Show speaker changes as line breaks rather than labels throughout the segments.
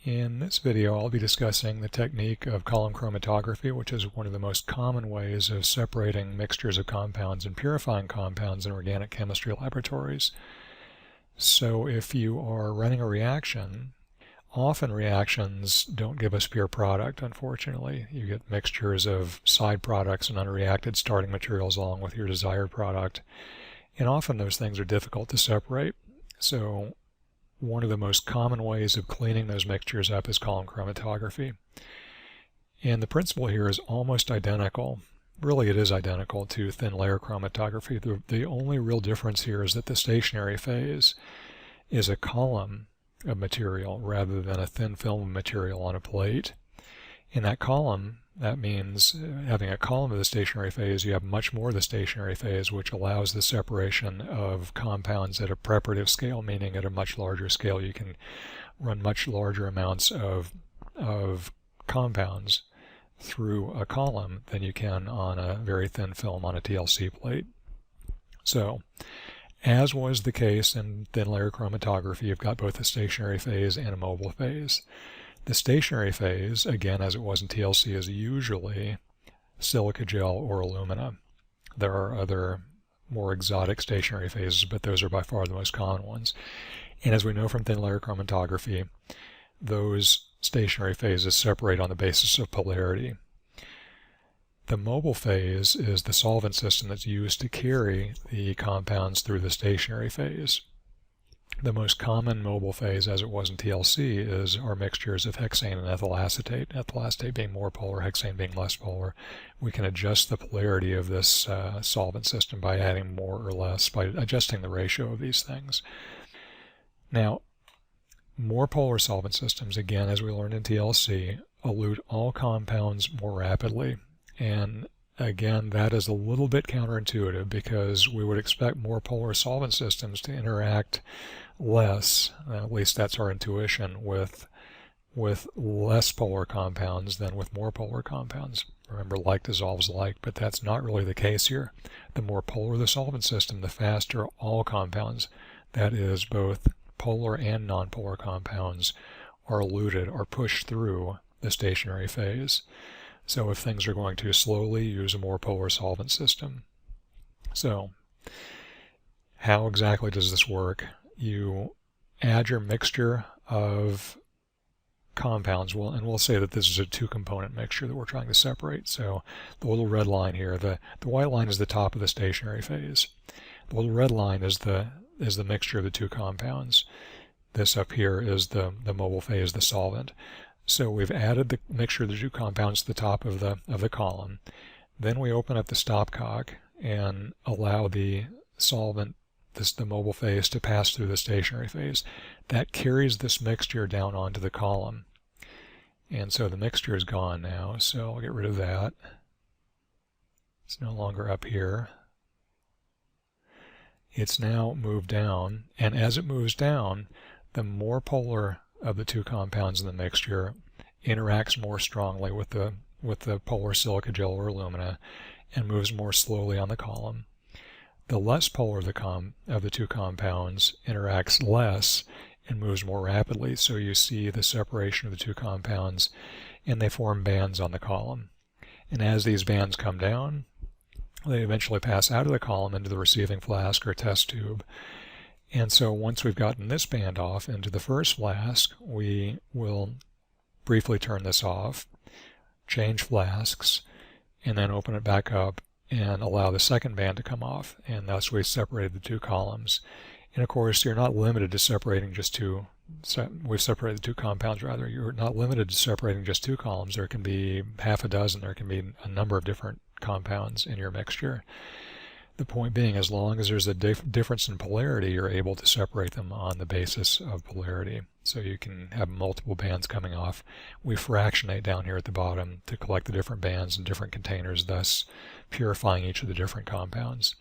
In this video, I'll be discussing the technique of column chromatography, which is one of the most common ways of separating mixtures of compounds and purifying compounds in organic chemistry laboratories. So if you are running a reaction, often reactions don't give us pure product, unfortunately. You get mixtures of side products and unreacted starting materials along with your desired product. And often those things are difficult to separate. So one of the most common ways of cleaning those mixtures up is column chromatography. And the principle here is almost identical. Really, it is identical to thin layer chromatography. The only real difference here is that the stationary phase is a column of material rather than a thin film of material on a plate. In that column, that means having a column of the stationary phase, you have much more of the stationary phase, which allows the separation of compounds at a preparative scale, meaning at a much larger scale. You can run much larger amounts of compounds through a column than you can on a very thin film on a TLC plate. So, as was the case in thin layer chromatography, you've got both a stationary phase and a mobile phase. The stationary phase, again as it was in TLC, is usually silica gel or alumina. There are other more exotic stationary phases, but those are by far the most common ones. And as we know from thin layer chromatography, those stationary phases separate on the basis of polarity. The mobile phase is the solvent system that's used to carry the compounds through the stationary phase. The most common mobile phase, as it was in TLC, is our mixtures of hexane and ethyl acetate. Ethyl acetate being more polar, hexane being less polar. We can adjust the polarity of this solvent system by adding more or less, by adjusting the ratio of these things. Now, more polar solvent systems, again, as we learned in TLC, elute all compounds more rapidly. And again, that is a little bit counterintuitive because we would expect more polar solvent systems to interact less, at least that's our intuition, with less polar compounds than with more polar compounds. Remember, like dissolves like, but that's not really the case here. The more polar the solvent system, the faster all compounds, that is both polar and nonpolar compounds, are eluted or pushed through the stationary phase. So if things are going too slowly, use a more polar solvent system. So how exactly does this work? You add your mixture of compounds, and we'll say that this is a two-component mixture that we're trying to separate. So the little red line here, the white line is the top of the stationary phase. The little red line is the mixture of the two compounds. This up here is the mobile phase, the solvent. So we've added the mixture of the two compounds to the top of the column. Then we open up the stopcock and allow the solvent, the mobile phase, to pass through the stationary phase. That carries this mixture down onto the column. And so the mixture is gone now, so I'll get rid of that. It's no longer up here. It's now moved down, and as it moves down, the more polar of the two compounds in the mixture interacts more strongly with the polar silica gel or alumina and moves more slowly on the column. The less polar of the two compounds interacts less and moves more rapidly, so you see the separation of the two compounds and they form bands on the column. And as these bands come down, they eventually pass out of the column into the receiving flask or test tube. And so once we've gotten this band off into the first flask, we will briefly turn this off, change flasks, and then open it back up and allow the second band to come off. And thus we've separated the two columns. And of course, you're not limited to separating just two. We've separated the two compounds, rather. You're not limited to separating just two columns. There can be half a dozen. There can be a number of different compounds in your mixture. The point being, as long as there's a difference in polarity, you're able to separate them on the basis of polarity. So you can have multiple bands coming off. We fractionate down here at the bottom to collect the different bands in different containers, thus purifying each of the different compounds.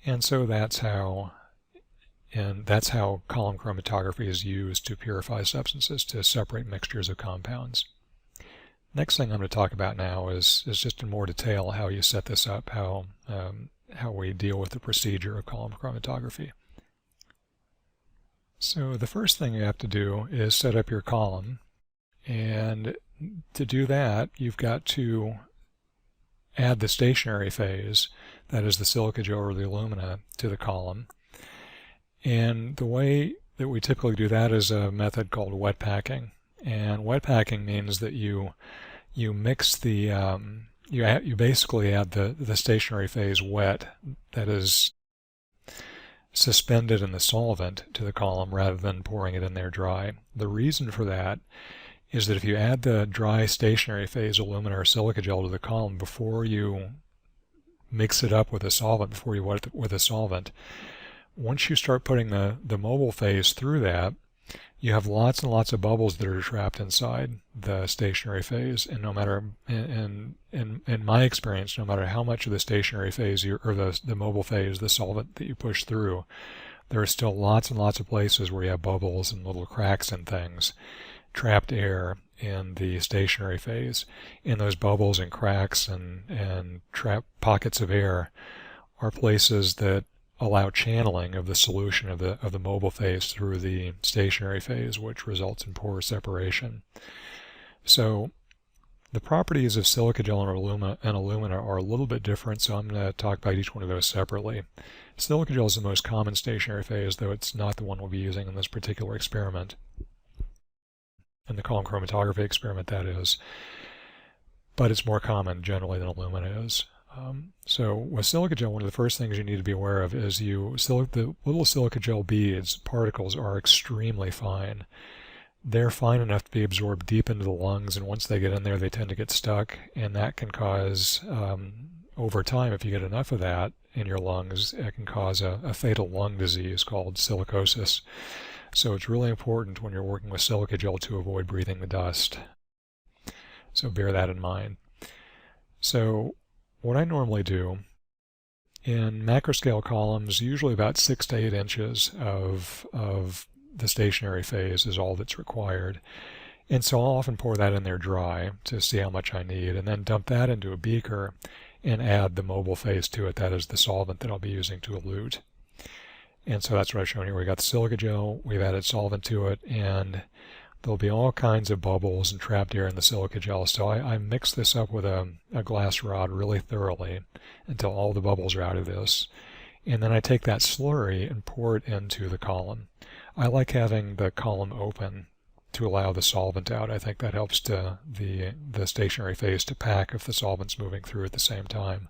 And so that's how column chromatography is used to purify substances, to separate mixtures of compounds. Next thing I'm going to talk about now is just in more detail how you set this up, how we deal with the procedure of column chromatography. So the first thing you have to do is set up your column. And to do that, you've got to add the stationary phase, that is the silica gel or the alumina, to the column. And the way that we typically do that is a method called wet packing. And wet packing means that you mix the you basically add the stationary phase wet, that is suspended in the solvent, to the column rather than pouring it in there dry. The reason for that is that if you add the dry stationary phase alumina or silica gel to the column before you mix it up with a solvent, before you wet it with a solvent, once you start putting the mobile phase through that, you have lots and lots of bubbles that are trapped inside the stationary phase. And no matter, in my experience, no matter how much of the stationary phase or the mobile phase, the solvent that you push through, there are still lots and lots of places where you have bubbles and little cracks and things, trapped air in the stationary phase. And those bubbles and cracks and trapped pockets of air are places that allow channeling of the solution of the mobile phase through the stationary phase, which results in pore separation. So the properties of silica gel and alumina are a little bit different, so I'm going to talk about each one of those separately. Silica gel is the most common stationary phase, though it's not the one we'll be using in this particular experiment. In the column chromatography experiment, that is. But it's more common generally than alumina is. So with silica gel, one of the first things you need to be aware of is the little silica gel beads, particles, are extremely fine. They're fine enough to be absorbed deep into the lungs, and once they get in there, they tend to get stuck, and that can cause, over time, if you get enough of that in your lungs, it can cause a fatal lung disease called silicosis. So it's really important when you're working with silica gel to avoid breathing the dust. So bear that in mind. So what I normally do in macroscale columns, usually about 6 to 8 inches of the stationary phase is all that's required. And so I'll often pour that in there dry to see how much I need, and then dump that into a beaker and add the mobile phase to it, that is the solvent that I'll be using to elute. And so that's what I've shown here. We got the silica gel, we've added solvent to it, and there'll be all kinds of bubbles and trapped air in the silica gel. So I mix this up with a glass rod really thoroughly until all the bubbles are out of this. And then I take that slurry and pour it into the column. I like having the column open to allow the solvent out. I think that helps the stationary phase to pack if the solvent's moving through at the same time.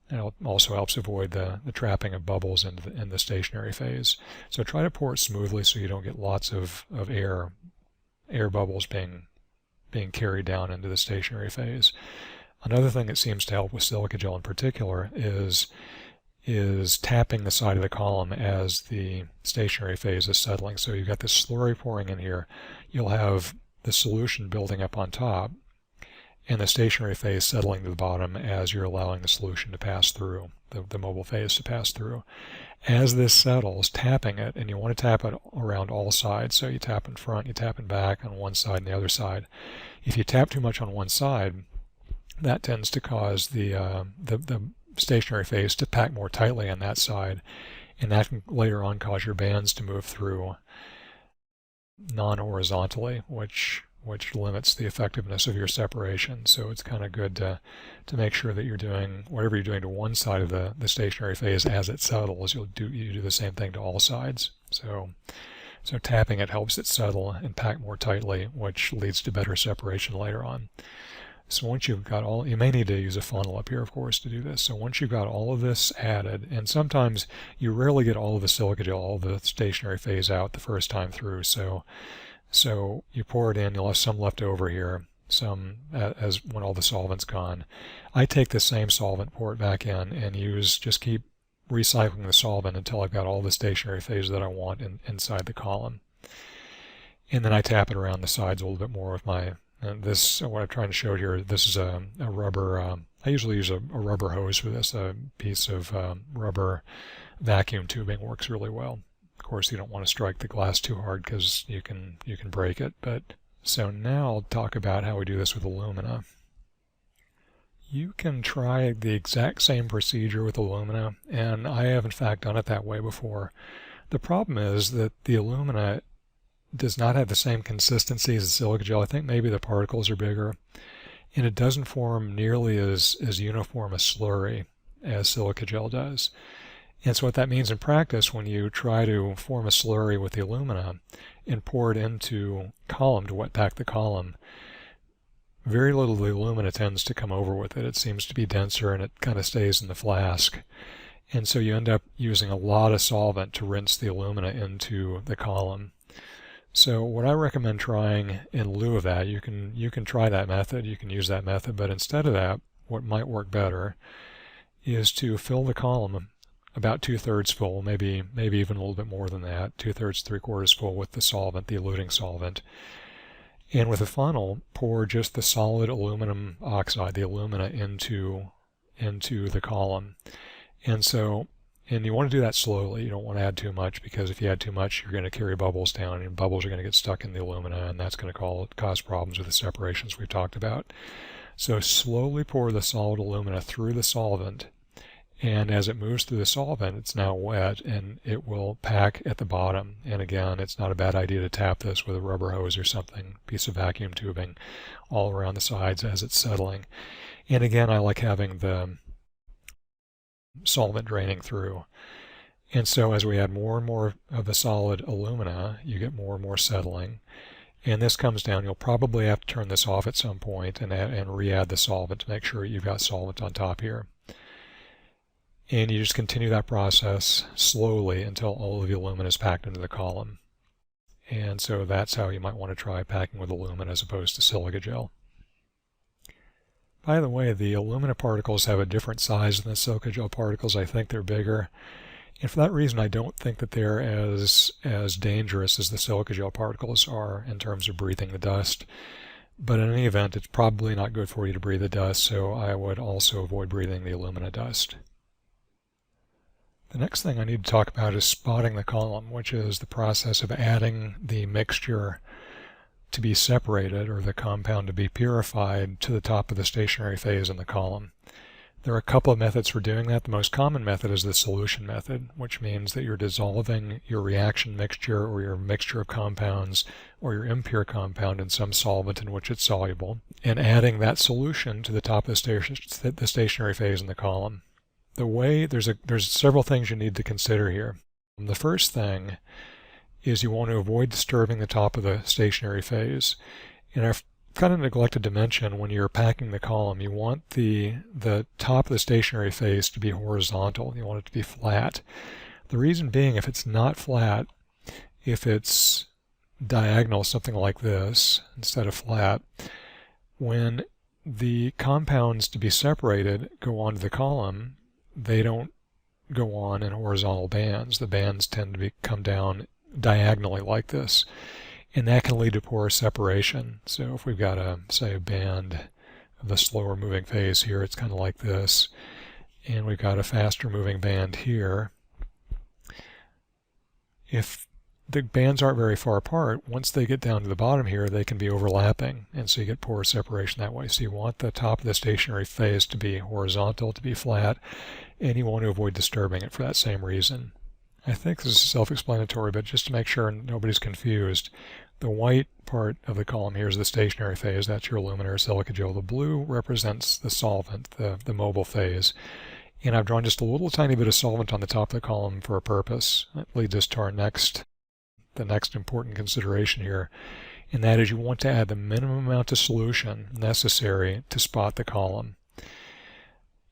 And it also helps avoid the trapping of bubbles in the stationary phase. So try to pour it smoothly so you don't get lots of air bubbles being carried down into the stationary phase. Another thing that seems to help with silica gel in particular is tapping the side of the column as the stationary phase is settling. So you've got this slurry pouring in here. You'll have the solution building up on top and the stationary phase settling to the bottom as you're allowing the solution to pass through, the mobile phase to pass through. As this settles, tapping it, and you want to tap it around all sides. So you tap in front, you tap in back on one side and the other side. If you tap too much on one side, that tends to cause the stationary phase to pack more tightly on that side, and that can later on cause your bands to move through non-horizontally, which limits the effectiveness of your separation. So it's kind of good to make sure that you're doing whatever you're doing to one side of the stationary phase as it settles, you do the same thing to all sides. So tapping it helps it settle and pack more tightly, which leads to better separation later on. So once you've got all, you may need to use a funnel up here, of course, to do this. So once you've got all of this added, and sometimes you rarely get all of the silica gel, all of the stationary phase out the first time through. So you pour it in, you'll have some left over here, some as when all the solvent's gone. I take the same solvent, pour it back in, and just keep recycling the solvent until I've got all the stationary phase that I want inside the column. And then I tap it around the sides a little bit more with my, what I'm trying to show here, this is a rubber, I usually use a rubber hose for this. A piece of rubber vacuum tubing works really well. Of course, you don't want to strike the glass too hard because you can break it. But so now I'll talk about how we do this with alumina. You can try the exact same procedure with alumina, and I have in fact done it that way before. The problem is that the alumina does not have the same consistency as the silica gel. I think maybe the particles are bigger, and it doesn't form nearly as uniform a slurry as silica gel does. And so what that means in practice, when you try to form a slurry with the alumina and pour it into column to wet pack the column, very little of the alumina tends to come over with it. It seems to be denser and it kind of stays in the flask. And so you end up using a lot of solvent to rinse the alumina into the column. So what I recommend trying in lieu of that, you can try that method, you can use that method, but instead of that, what might work better is to fill the column about 2/3 full, maybe even a little bit more than that, 2/3, 3/4 full with the solvent, the eluting solvent. And with a funnel, pour just the solid aluminum oxide, the alumina, into the column. And you want to do that slowly. You don't want to add too much, because if you add too much, you're going to carry bubbles down, and bubbles are going to get stuck in the alumina, and that's going to cause problems with the separations we've talked about. So slowly pour the solid alumina through the solvent, and as it moves through the solvent, it's now wet, and it will pack at the bottom. And again, it's not a bad idea to tap this with a rubber hose or something, piece of vacuum tubing, all around the sides as it's settling. And again, I like having the solvent draining through. And so as we add more and more of the solid alumina, you get more and more settling. And this comes down, you'll probably have to turn this off at some point and re-add the solvent to make sure you've got solvent on top here. And you just continue that process slowly until all of the alumina is packed into the column. And so that's how you might want to try packing with alumina as opposed to silica gel. By the way, the alumina particles have a different size than the silica gel particles. I think they're bigger. And for that reason, I don't think that they're as dangerous as the silica gel particles are in terms of breathing the dust. But in any event, it's probably not good for you to breathe the dust, so I would also avoid breathing the alumina dust. The next thing I need to talk about is spotting the column, which is the process of adding the mixture to be separated, or the compound to be purified, to the top of the stationary phase in the column. There are a couple of methods for doing that. The most common method is the solution method, which means that you're dissolving your reaction mixture or your mixture of compounds or your impure compound in some solvent in which it's soluble, and adding that solution to the top of the stationary phase in the column. There's several things you need to consider here. The first thing is you want to avoid disturbing the top of the stationary phase. And I've kind of neglected to mention, when you're packing the column, you want the top of the stationary phase to be horizontal. You want it to be flat. The reason being, if it's not flat, if it's diagonal, something like this, instead of flat, when the compounds to be separated go onto the column, they don't go on in horizontal bands. The bands tend to come down diagonally like this, and that can lead to poor separation. So if we've got say a band of the slower moving phase here, it's kind of like this, and we've got a faster moving band here. If the bands aren't very far apart, once they get down to the bottom here, they can be overlapping, and so you get poor separation that way. So you want the top of the stationary phase to be horizontal, to be flat, and you want to avoid disturbing it for that same reason. I think this is self-explanatory, but just to make sure nobody's confused, the white part of the column here is the stationary phase. That's your alumina or silica gel. The blue represents the solvent, the mobile phase. And I've drawn just a little tiny bit of solvent on the top of the column for a purpose. That leads us to the next important consideration here, and that is you want to add the minimum amount of solution necessary to spot the column.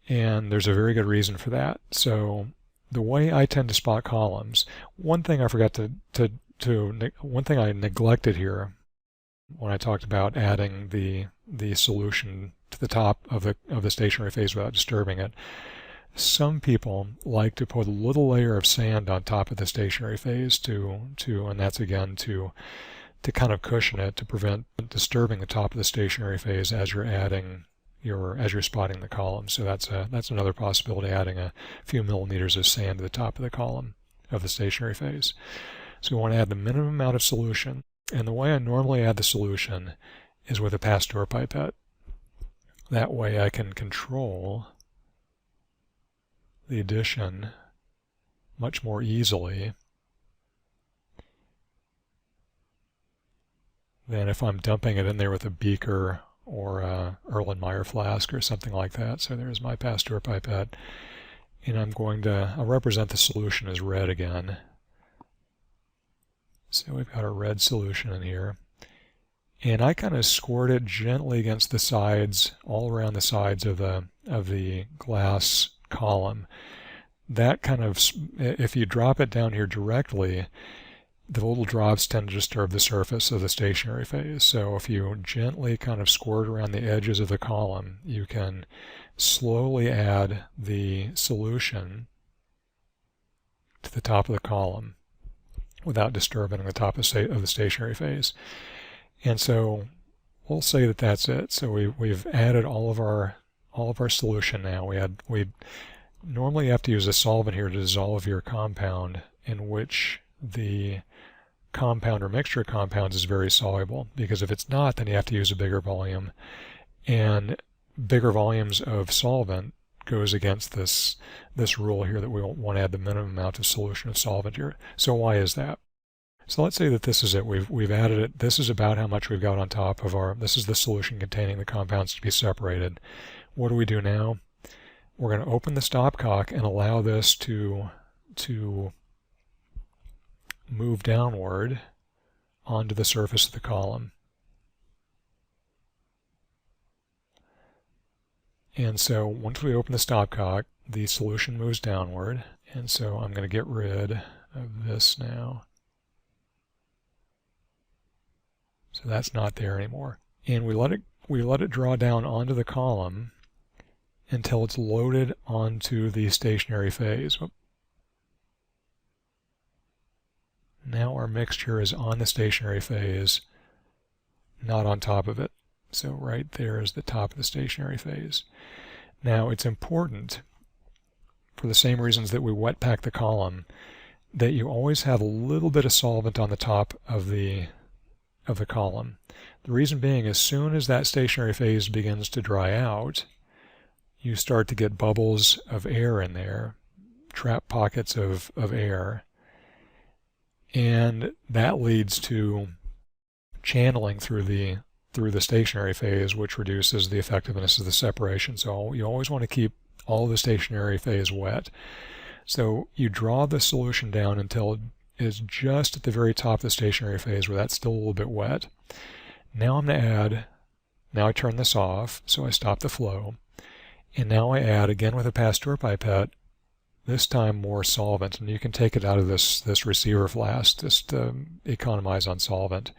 And there's a very good reason for that. So the way I tend to spot columns, one thing I neglected here when I talked about adding the solution to the top of the stationary phase without disturbing it. Some people like to put a little layer of sand on top of the stationary phase and that's again to kind of cushion it, to prevent disturbing the top of the stationary phase as you're spotting the column. So that's another possibility, adding a few millimeters of sand to the top of the column of the stationary phase. So we want to add the minimum amount of solution, and the way I normally add the solution is with a Pasteur pipette. That way I can control the addition much more easily than if I'm dumping it in there with a beaker or a Erlenmeyer flask or something like that. So there's my Pasteur pipette. And I'll represent the solution as red again. So we've got a red solution in here. And I kind of squirt it gently against the sides, all around the sides of the glass column. That kind of, if you drop it down here directly, the little drops tend to disturb the surface of the stationary phase. So if you gently kind of squirt around the edges of the column, you can slowly add the solution to the top of the column without disturbing the top of the stationary phase. And so we'll say that that's it. So we've added all of our solution now. We normally have to use a solvent here to dissolve your compound, in which the compound or mixture of compounds is very soluble, because if it's not, then you have to use a bigger volume, and bigger volumes of solvent goes against this rule here that we want to add the minimum amount of solution of solvent here. So why is that? So let's say that this is it. We've added it. This is about how much we've got on top of this is the solution containing the compounds to be separated. What do we do now? We're going to open the stopcock and allow this to move downward onto the surface of the column. And so once we open the stopcock, the solution moves downward. And so I'm going to get rid of this now. So that's not there anymore. And we let it draw down onto the column until it's loaded onto the stationary phase. Now our mixture is on the stationary phase, not on top of it. So right there is the top of the stationary phase. Now it's important, for the same reasons that we wet pack the column, that you always have a little bit of solvent on the top of the column. The reason being, as soon as that stationary phase begins to dry out, you start to get bubbles of air in there, trap pockets of air, and that leads to channeling through the stationary phase, which reduces the effectiveness of the separation. So you always want to keep all the stationary phase wet. So you draw the solution down until it is just at the very top of the stationary phase, where that's still a little bit wet. Now I'm going to add, now I turn this off, so I stop the flow, and now I add, again with a Pasteur pipette, this time more solvent, and you can take it out of this receiver flask just to economize on solvent.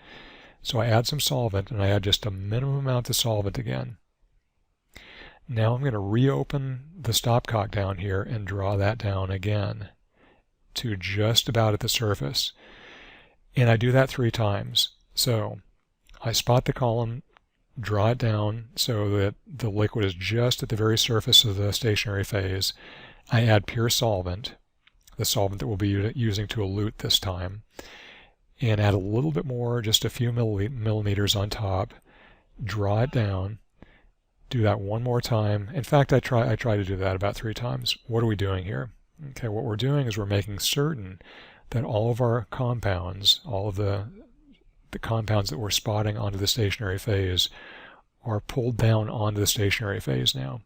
So I add some solvent, and I add just a minimum amount of solvent again. Now I'm going to reopen the stopcock down here and draw that down again to just about at the surface. And I do that 3 times. So I spot the column, draw it down so that the liquid is just at the very surface of the stationary phase. I add pure solvent, the solvent that we'll be using to elute this time, and add a little bit more, just a few millimeters on top, draw it down, do that one more time. In fact, I try to do that about 3 times. What are we doing here? Okay, what we're doing is we're making certain that all of our compounds, all of the compounds that we're spotting onto the stationary phase, are pulled down onto the stationary phase now.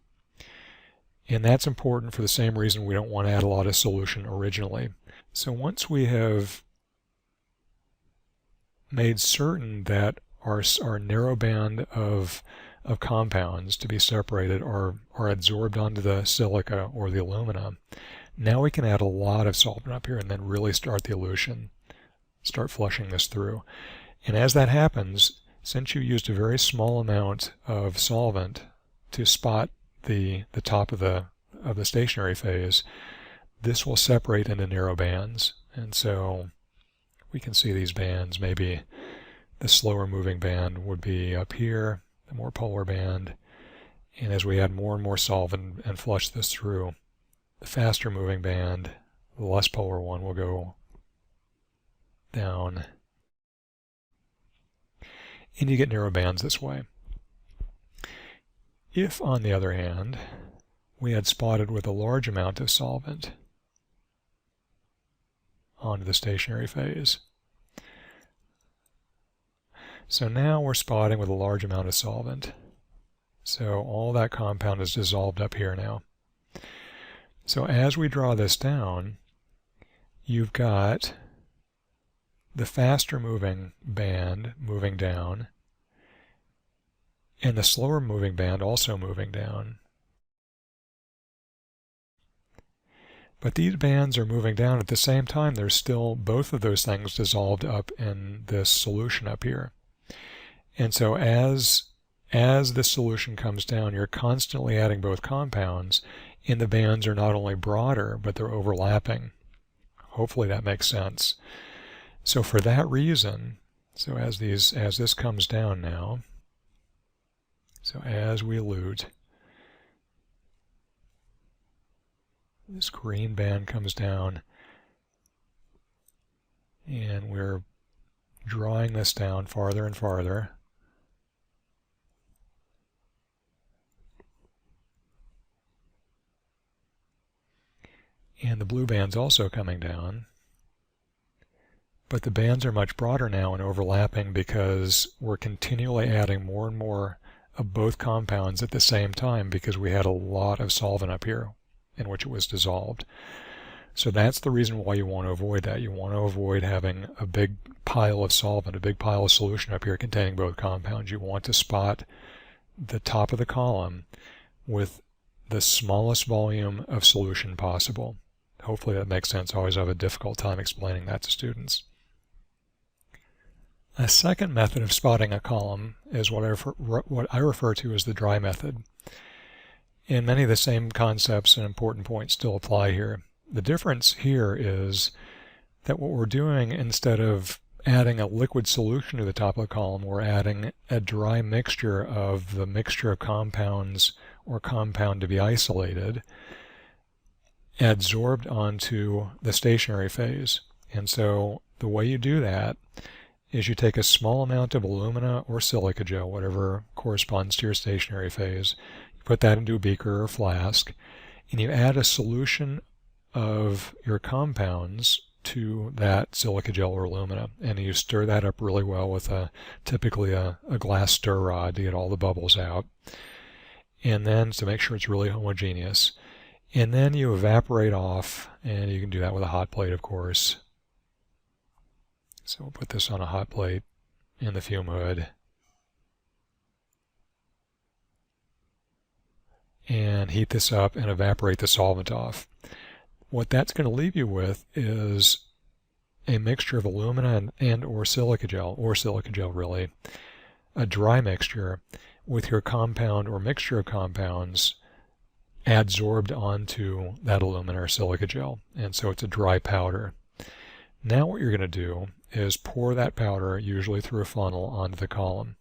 And that's important for the same reason we don't want to add a lot of solution originally. So once we have made certain that our narrow band of compounds to be separated are adsorbed onto the silica or the alumina, now we can add a lot of solvent up here and then really start the elution, start flushing this through. And as that happens, since you used a very small amount of solvent to spot the top of the stationary phase, this will separate into narrow bands. And so we can see these bands. Maybe the slower moving band would be up here, the more polar band. And as we add more and more solvent and flush this through, the faster moving band, the less polar one, will go down. And you get narrow bands this way. If, on the other hand, we had spotted with a large amount of solvent onto the stationary phase, So now we're spotting with a large amount of solvent. So all that compound is dissolved up here now. So as we draw this down, you've got the faster moving band moving down, and the slower moving band also moving down. But these bands are moving down at the same time. There's still both of those things dissolved up in this solution up here. And so as this solution comes down, you're constantly adding both compounds, and the bands are not only broader, but they're overlapping. Hopefully that makes sense. So for that reason, so as this comes down now, so as we elute, this green band comes down, and we're drawing this down farther and farther. And the blue band's also coming down. But the bands are much broader now and overlapping because we're continually adding more and more of both compounds at the same time because we had a lot of solvent up here in which it was dissolved. So that's the reason why you want to avoid that. You want to avoid having a big pile of solvent, a big pile of solution up here containing both compounds. You want to spot the top of the column with the smallest volume of solution possible. Hopefully that makes sense. I always have a difficult time explaining that to students. A second method of spotting a column is what I refer to as the dry method. And many of the same concepts and important points still apply here. The difference here is that what we're doing, instead of adding a liquid solution to the top of the column, we're adding a dry mixture of the mixture of compounds or compound to be isolated, adsorbed onto the stationary phase. And so the way you do that is you take a small amount of alumina or silica gel, whatever corresponds to your stationary phase, you put that into a beaker or flask, and you add a solution of your compounds to that silica gel or alumina, and you stir that up really well with typically a glass stir rod to get all the bubbles out, and then to make sure it's really homogeneous. And then you evaporate off, and you can do that with a hot plate, of course. So we'll put this on a hot plate in the fume hood. And heat this up and evaporate the solvent off. What that's going to leave you with is a mixture of alumina and or silica gel really, a dry mixture with your compound or mixture of compounds adsorbed onto that alumina or silica gel. And so it's a dry powder. Now what you're going to do is pour that powder, usually through a funnel, onto the column.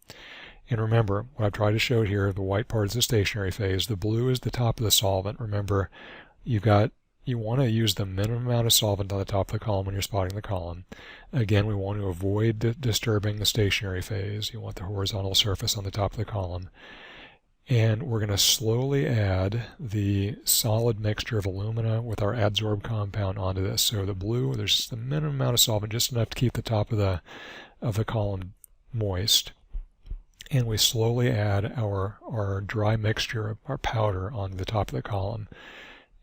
And remember, what I've tried to show here, the white part is the stationary phase, the blue is the top of the solvent. Remember, you want to use the minimum amount of solvent on the top of the column when you're spotting the column. Again, we want to avoid disturbing the stationary phase. You want the horizontal surface on the top of the column. And we're going to slowly add the solid mixture of alumina with our adsorbed compound onto this. So the blue, there's just the minimum amount of solvent, just enough to keep the top of the column moist. And we slowly add our dry mixture, our powder, onto the top of the column.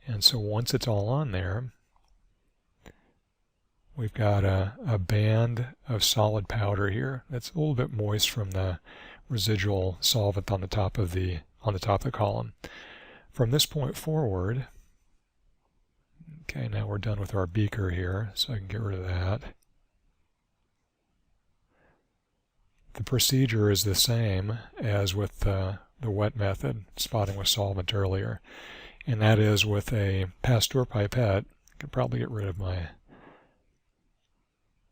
And so once it's all on there, we've got a band of solid powder here that's a little bit moist from the residual solvent on the top of the column. From this point forward, okay, now we're done with our beaker here, so I can get rid of that. The procedure is the same as with the wet method, spotting with solvent earlier, and that is with a Pasteur pipette. I could probably get rid of my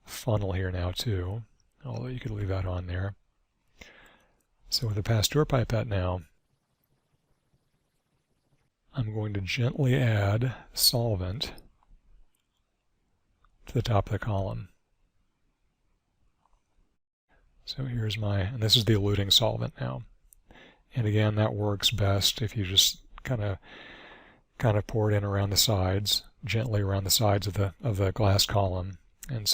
funnel here now too, although you could leave that on there. So with a Pasteur pipette now, I'm going to gently add solvent to the top of the column. So here's and this is the eluting solvent now. And again, that works best if you just kind of pour it in around the sides, gently around the sides of the glass column. And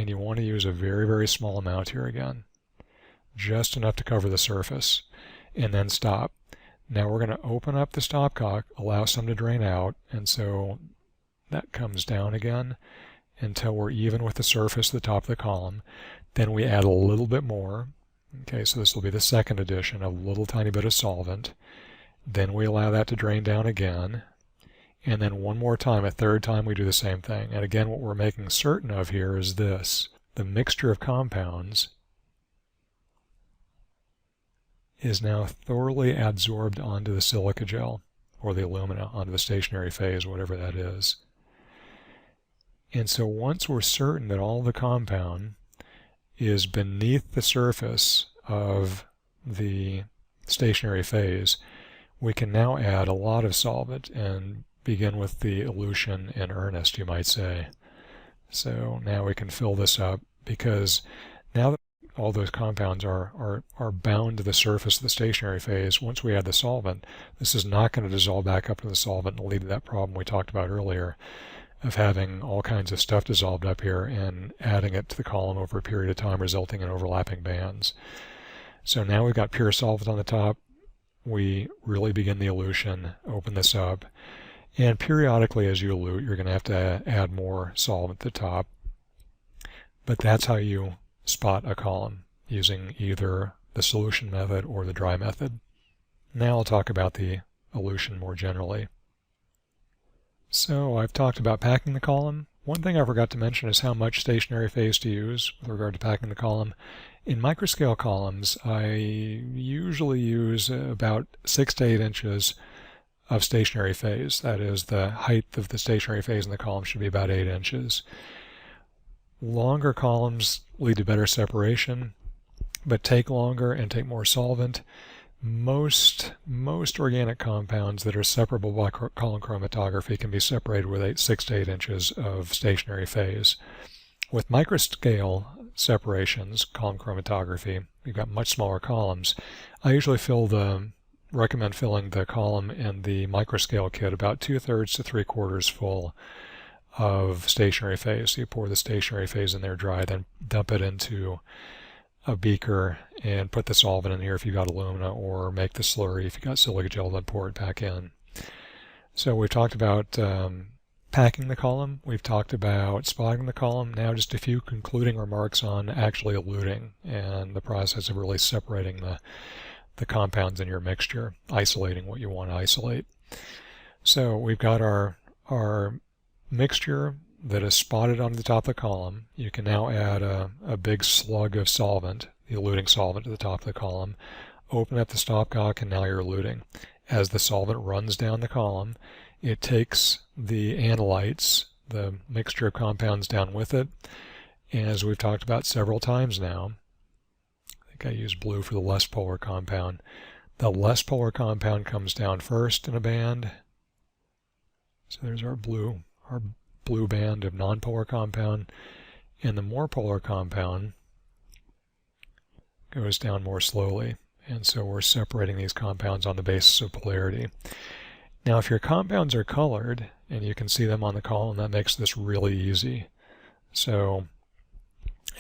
you want to use a very, very small amount here again. just enough to cover the surface, and then stop. Now we're going to open up the stopcock, allow some to drain out, and so that comes down again until we're even with the surface at the top of the column. Then we add a little bit more. Okay, so this will be the second addition, a little tiny bit of solvent. Then we allow that to drain down again. And then one more time, a third time, we do the same thing. And again, what we're making certain of here is this. The mixture of compounds is now thoroughly adsorbed onto the silica gel, or the alumina, onto the stationary phase, whatever that is. And so once we're certain that all the compound is beneath the surface of the stationary phase, we can now add a lot of solvent and begin with the elution in earnest, you might say. So now we can fill this up, because now that all those compounds are bound to the surface of the stationary phase, once we add the solvent, this is not going to dissolve back up into the solvent and lead to that problem we talked about earlier of having all kinds of stuff dissolved up here and adding it to the column over a period of time, resulting in overlapping bands. So now we've got pure solvent on the top. We really begin the elution, open this up, and periodically as you elute, you're going to have to add more solvent at the top. But that's how you spot a column, using either the solution method or the dry method. Now I'll talk about the elution more generally. So I've talked about packing the column. One thing I forgot to mention is how much stationary phase to use with regard to packing the column. In microscale columns, I usually use about 6 to 8 inches of stationary phase. That is, the height of the stationary phase in the column should be about 8 inches. Longer columns lead to better separation, but take longer and take more solvent. Most organic compounds that are separable by column chromatography can be separated with 6 to 8 inches of stationary phase. With microscale separations, column chromatography, you've got much smaller columns. I usually recommend filling the column in the microscale kit about 2/3 to 3/4 full of stationary phase. So you pour the stationary phase in there dry, then dump it into a beaker and put the solvent in here if you've got alumina, or make the slurry if you've got silica gel, then pour it back in. So we've talked about packing the column, we've talked about spotting the column. Now just a few concluding remarks on actually eluting and the process of really separating the compounds in your mixture, isolating what you want to isolate. So we've got our mixture that is spotted on the top of the column. You can now add a big slug of solvent, the eluting solvent, to the top of the column. Open up the stopcock, and now you're eluting. As the solvent runs down the column, it takes the analytes, the mixture of compounds, down with it. And as we've talked about several times now, I think I used blue for the less polar compound. The less polar compound comes down first in a band. So there's our blue band of nonpolar compound, and the more polar compound goes down more slowly. And so we're separating these compounds on the basis of polarity. Now if your compounds are colored, and you can see them on the column, that makes this really easy. So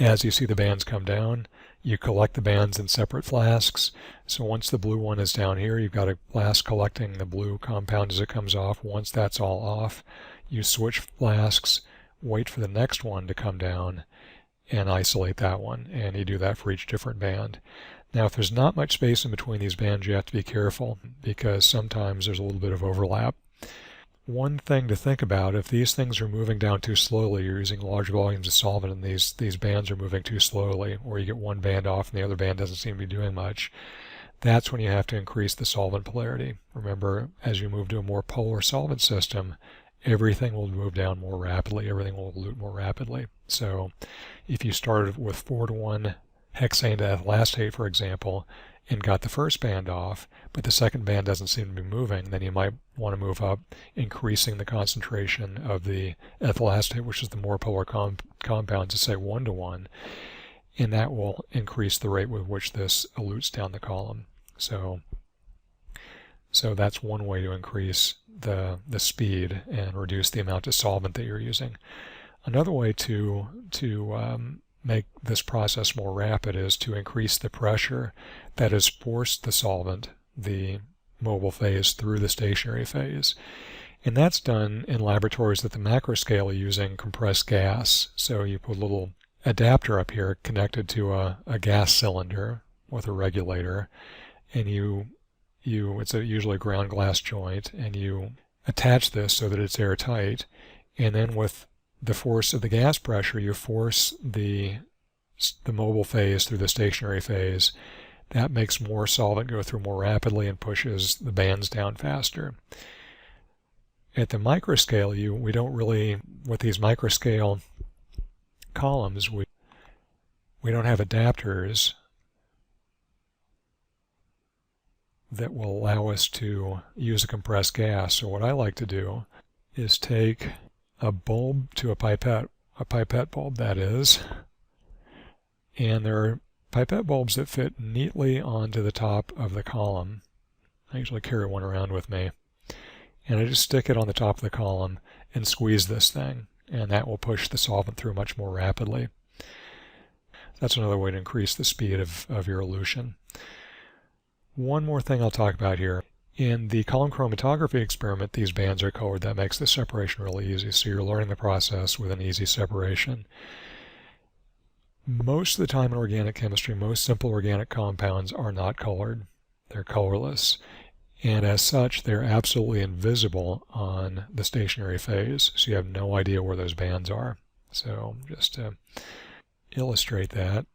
as you see the bands come down, you collect the bands in separate flasks. So once the blue one is down here, you've got a flask collecting the blue compound as it comes off. Once that's all off, you switch flasks, wait for the next one to come down, and isolate that one. And you do that for each different band. Now if there's not much space in between these bands, you have to be careful, because sometimes there's a little bit of overlap. One thing to think about, if these things are moving down too slowly, you're using large volumes of solvent and these bands are moving too slowly, or you get one band off and the other band doesn't seem to be doing much, that's when you have to increase the solvent polarity. Remember, as you move to a more polar solvent system, everything will move down more rapidly, everything will elute more rapidly. So if you started with 4:1 hexane to ethyl for example, and got the first band off, but the second band doesn't seem to be moving, then you might want to move up, increasing the concentration of the ethyl acetate, which is the more polar compound, to say 1:1, and that will increase the rate with which this elutes down the column. So that's one way to increase the speed and reduce the amount of solvent that you're using. Another way to make this process more rapid is to increase the pressure that has forced the solvent, the mobile phase, through the stationary phase. And that's done in laboratories at the macro scale using compressed gas. So you put a little adapter up here connected to a gas cylinder with a regulator, and it's usually a ground glass joint, and you attach this so that it's airtight, and then with the force of the gas pressure, you force the mobile phase through the stationary phase. That makes more solvent go through more rapidly and pushes the bands down faster. At the microscale, we don't really, with these microscale columns, we don't have adapters that will allow us to use a compressed gas. So what I like to do is take a bulb to a pipette bulb, that is, and there are pipette bulbs that fit neatly onto the top of the column. I usually carry one around with me. And I just stick it on the top of the column and squeeze this thing, and that will push the solvent through much more rapidly. That's another way to increase the speed of your elution. One more thing I'll talk about here. In the column chromatography experiment, these bands are colored. That makes the separation really easy, so you're learning the process with an easy separation. Most of the time in organic chemistry, most simple organic compounds are not colored. They're colorless. And as such, they're absolutely invisible on the stationary phase, so you have no idea where those bands are. So just to illustrate that,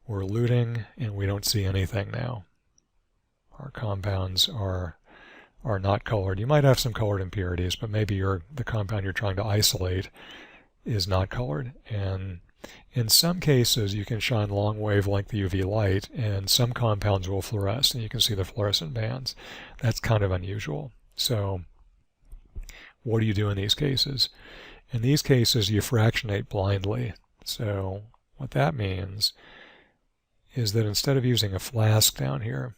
we're eluting and we don't see anything now. Our compounds are not colored. You might have some colored impurities, but maybe the compound you're trying to isolate is not colored. And in some cases, you can shine long wavelength UV light, and some compounds will fluoresce, and you can see the fluorescent bands. That's kind of unusual. So what do you do in these cases? In these cases, you fractionate blindly. So what that means is that instead of using a flask down here,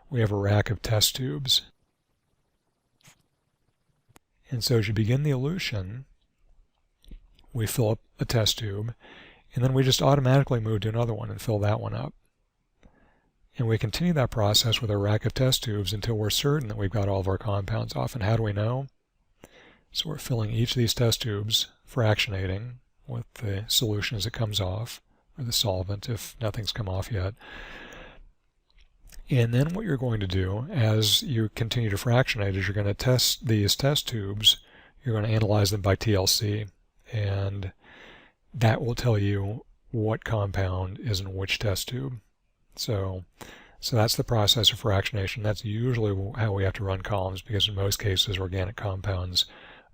we have a rack of test tubes. And so as you begin the elution, we fill up a test tube, and then we just automatically move to another one and fill that one up. And we continue that process with a rack of test tubes until we're certain that we've got all of our compounds off. And how do we know? So we're filling each of these test tubes, fractionating with the solution as it comes off, or the solvent if nothing's come off yet. And then what you're going to do as you continue to fractionate is you're going to test these test tubes. You're going to analyze them by TLC, and that will tell you what compound is in which test tube. So that's the process of fractionation. That's usually how we have to run columns, because in most cases organic compounds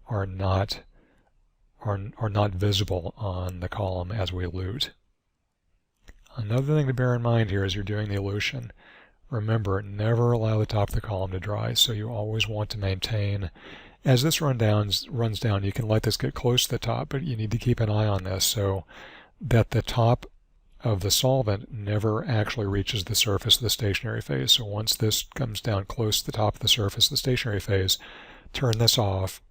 are not visible on the column as we elute. Another thing to bear in mind here as you're doing the elution, remember, never allow the top of the column to dry. So you always want to maintain, as this runs down, you can let this get close to the top, but you need to keep an eye on this so that the top of the solvent never actually reaches the surface of the stationary phase. So once this comes down close to the top of the surface of the stationary phase, turn this off,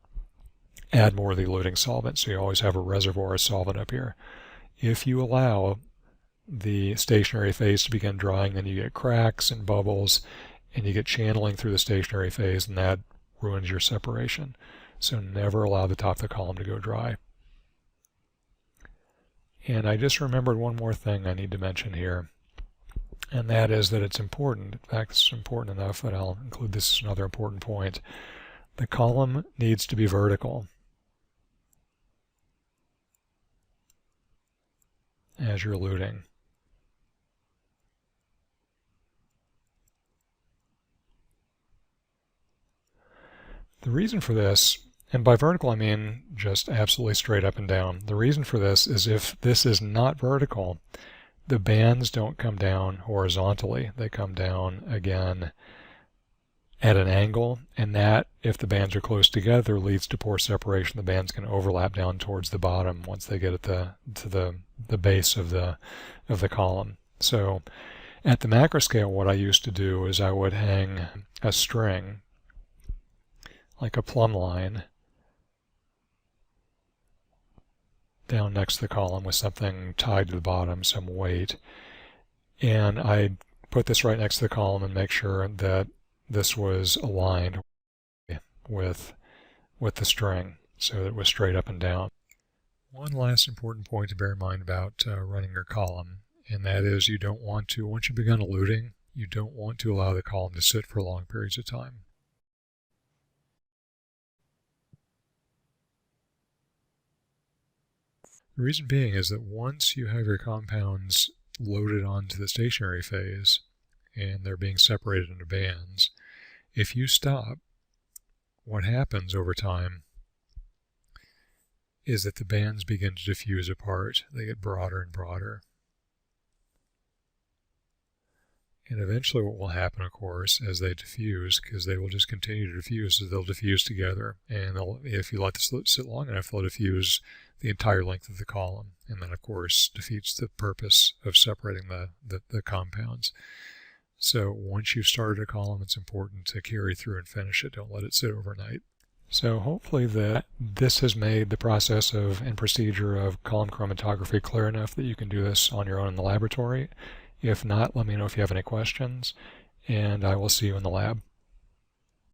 add more of the eluting solvent, so you always have a reservoir of solvent up here. If you allow the stationary phase to begin drying, then you get cracks and bubbles, and you get channeling through the stationary phase, and that ruins your separation. So never allow the top of the column to go dry. And I just remembered one more thing I need to mention here, and that is that it's important. In fact, it's important enough that I'll include this as another important point. The column needs to be vertical as you're eluting. The reason for this, and by vertical I mean just absolutely straight up and down. The reason for this is if this is not vertical, the bands don't come down horizontally. They come down again at an angle, and that, if the bands are close together, leads to poor separation. The bands can overlap down towards the bottom once they get to the base of the column. So at the macro scale, what I used to do is I would hang a string, like a plumb line, down next to the column with something tied to the bottom, some weight. And I put this right next to the column and make sure that this was aligned with the string so that it was straight up and down. One last important point to bear in mind about running your column, and that is you don't want to, once you've begun eluting, you don't want to allow the column to sit for long periods of time. The reason being is that once you have your compounds loaded onto the stationary phase and they're being separated into bands, if you stop, what happens over time is that the bands begin to diffuse apart. They get broader and broader. And eventually what will happen, of course, as they diffuse, because they will just continue to diffuse, is they'll diffuse together. And if you let this sit long enough, they'll diffuse the entire length of the column. And then, of course, defeats the purpose of separating the compounds. So once you've started a column, it's important to carry through and finish it. Don't let it sit overnight. So hopefully this has made the process and procedure of column chromatography clear enough that you can do this on your own in the laboratory. If not, let me know if you have any questions, and I will see you in the lab.